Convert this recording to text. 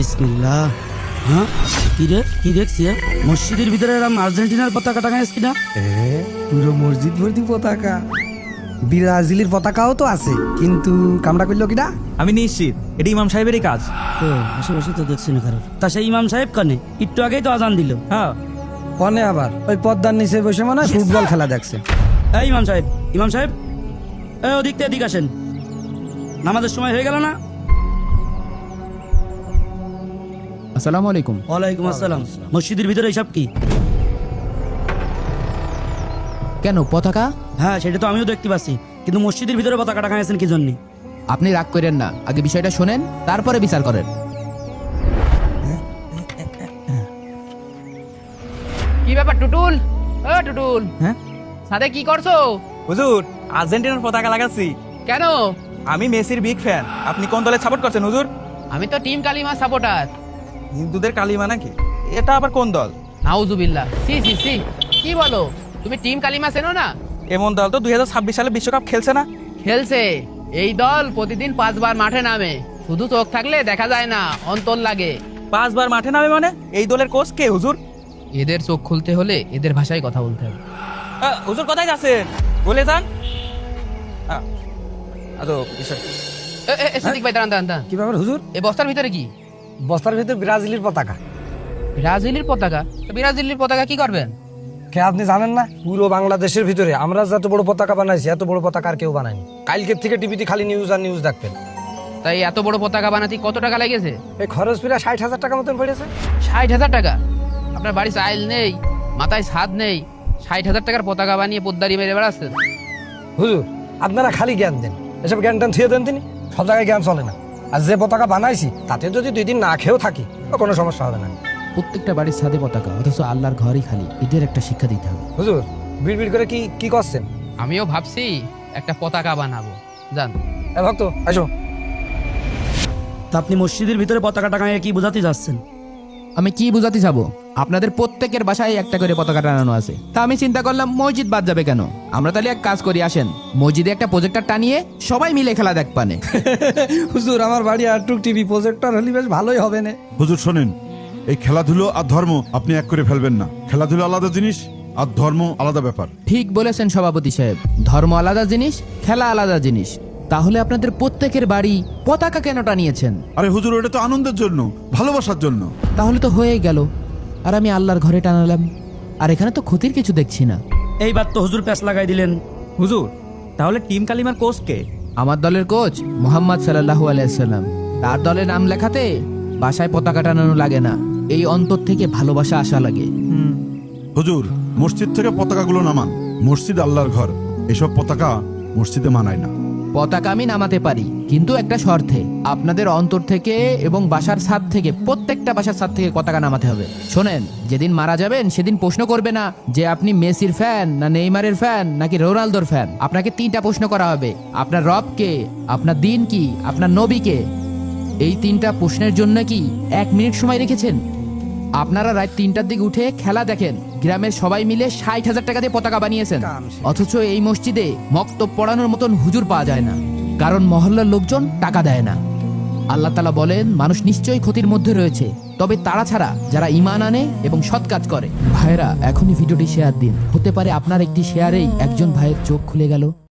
বিসমিল্লাহ। হ্যাঁ কি রে, কি দেখছি? মসজিদের ভিতরে এরকম আর্জেন্টিনার পতাকা টাঙাইস কিনা? পুরো মসজিদ ভর্তি পতাকা। ব্রাজিলের পতাকাও তো আছে, কিন্তু কামড়া করলো কিনা? আমি নিশ্চিত এটা ইমাম সাহেবেরই কাজ। তো আশেপাশে তো দেখছি না কারোর। তা সেই ইমাম সাহেব কানে একটু আগেই তো আজান দিল। হ্যাঁ, কনে আবার ওই পদ্মার নিচে বসে মনে হয় ফুটবল খেলা দেখছে। এই ইমাম সাহেব, ইমাম সাহেব, এই ওদিক থেকে এদিক আসেন, নামাজের সময় হয়ে গেল না? আসসালামু আলাইকুম। ওয়ালাইকুম আসসালাম। মসজিদের ভিতরে এইসব কি? কেন পতাকা? হ্যাঁ সেটা তো আমিও দেখতে পাচ্ছি, কিন্তু মসজিদের ভিতরে পতাকা টাঙাইছেন কি জন্য? আপনি রাগ করেন না, আগে বিষয়টা শোনেন তারপরে বিচার করেন। কি ব্যাপার টুটুল? ও টুটুল, হ্যাঁ সাথে কি করছো? হুজুর আর্জেন্টিনার পতাকা লাগাচ্ছি। কেন? আমি মেসির বিগ ফ্যান। আপনি কোন দলে সাপোর্ট করছেন হুজুর? আমি তো টিম কালিমা সাপোর্টার। হিন্দুদের কালিমা নাকি? এটা আবার কোন দল? নাউজুবিল্লাহ। সি সি সি, কি বলো? তুমি টিম কালিমা চেনো না? এমন দল তো 2026 সালে বিশ্বকাপ খেলছে না। খেলছে। এই দল প্রতিদিন 5 বার মাঠে নামে। শুধু চোখ থাকলে দেখা যায় না, অন্তর লাগে। 5 বার মাঠে নামে মানে? এই দলের কোচ কে হুজুর? এদের চোখ খুলতে হলে এদের ভাষায় কথা বলতে হবে। হুজুর কোথায় যাচ্ছেন? বলে যান। আদো বিষয় সিদ্দিক ভাই দাঁড়ান দাঁড়ান দাঁড়ান। কি ব্যাপার হুজুর? এই বস্তার ভিতরে কি? বস্তার ভিতর ব্রাজিলের পতাকা। ব্রাজিলের পতাকা? তো ব্রাজিলের পতাকা কি করবেন? কে আপনি জানেন না? পুরো বাংলাদেশের ভিতরে আমরা যত বড় পতাকা বানাইছি এত বড় পতাকা আর কেউ বানায়নি। কালকের থেকে টিভিতে খালি নিউজ আর নিউজ দেখবেন। তাই এত বড় পতাকা বানাতে কত টাকা লেগেছে? এই খরচ প্রায় 60,000 টাকা মতন পড়েছে। 60,000 টাকা? আপনার বাড়ি চাইল নেই, মাথায় ছাদ নেই, 60,000 টাকার পতাকা বানিয়ে পোদ্দারি মেরে বেড়াচ্ছেন? হুজুর আপনারা খালি জ্ঞান দেন, এসব জ্ঞান টান থুয়ে দেন। তিনি সব জায়গায় জ্ঞান চলে না। আর যে পতাকা বানাইছি তাতে যদি 2 দিন না খেয়েও থাকি তো কোনো সমস্যা হবে না। প্রত্যেকটা বাড়ির ছাদে পতাকা, অথচ আল্লাহর ঘরই খালি। এদের একটা শিক্ষা দিতে হবে। হুজুর বিড় করে কি কি করছেন? আমিও ভাবছি একটা পতাকা বানাবো। জান এ ভক্ত আসো। তা আপনি মসজিদের ভিতরে পতাকা টাঙাইয়ে কি বোঝাতে যাচ্ছেন? আমি কি বুঝাতে যাবো? আপনাদের প্রত্যেকের বাসায় একটা করে পতাকা টানানো আছে। তা আমি চিন্তা করলাম মসজিদ বাদ যাবে কেন? আমরা তাহলে এক কাজ করি, আসেন মসজিদে একটা প্রজেক্টর টানিয়ে সবাই মিলে খেলা দেখ পানে। হুজুর আমার বাড়ি আটটুক টিভি প্রজেক্টর হলে বেশ ভালোই হবে না? হুজুর শোনেন, এই খেলাধুলো আর ধর্ম আপনি এক করে ফেলবেন না। খেলাধুলো আলাদা জিনিস আর ধর্ম আলাদা ব্যাপার। ঠিক বলেছেন সভাপতি সাহেব, ধর্ম আলাদা জিনিস, খেলা আলাদা জিনিস। তাহলে আপনাদের প্রত্যেকের বাড়ি পতাকা কেন টানিয়েছেন? আরে হুজুর, ওটা তো আনন্দের জন্য, ভালোবাসার জন্য। তাহলে তো হয়ে গেল। আর আমি আল্লাহর ঘরে টানালাম, আর এখানে তো ক্ষতির কিছু দেখছি না। এইবার তো হুজুর প্যাঁচ লাগাই দিলেন। হুজুর তাহলে টিম কালিমার কোচ কে? আমার দলের কোচ মোহাম্মদ সাল্লাল্লাহু আলাইহি সাল্লাম। তার দলের নাম লেখাতে বাসায় পতাকা টানানো লাগে না, এই অন্তর থেকে ভালোবাসা আসা লাগে। হুজুর মসজিদ থেকে পতাকাগুলো নামান। মসজিদ আল্লাহর ঘর, এসব পতাকা মসজিদে মানায় না। পতাকা আমি নামাতে পারি, কিন্তু একটা শর্তে। আপনাদের অন্তর থেকে এবং বাসার ছাদ থেকে, প্রত্যেকটা বাসার ছাদ থেকে পতাকা নামাতে হবে। শোনেন, যেদিন মারা যাবেন সেদিন প্রশ্ন করবে না যে আপনি মেসির ফ্যান না নেইমারের ফ্যান নাকি রোনালদোর ফ্যান। আপনাকে 3টা প্রশ্ন করা হবে: আপনার রব কে, আপনার দিন কি, আপনার নবী কে। এই 3টা প্রশ্নের জন্য কি 1 মিনিট সময় রেখেছেন? আপনারা রাত 3টার দিকে উঠে খেলা দেখেন, গ্রামের সবাই মিলে 60,000 টাকা দিয়ে পতাকা বানিয়েছেন। অথচ এই মসজিদে মক্তব পড়ানোর মতন হুজুর পাওয়া যায় না, কারণ মহল্লার লোকজন টাকা দেয় না। আল্লাহ তাআলা বলেন, মানুষ নিশ্চয়ই ক্ষতির মধ্যে রয়েছে, তবে তারা ছাড়া যারা ঈমান আনে এবং সৎ কাজ করে। ভাইরা, এখনই ভিডিওটি শেয়ার দিন। হতে পারে আপনার একটি শেয়ারেই একজন ভাইয়ের চোখ খুলে গেল।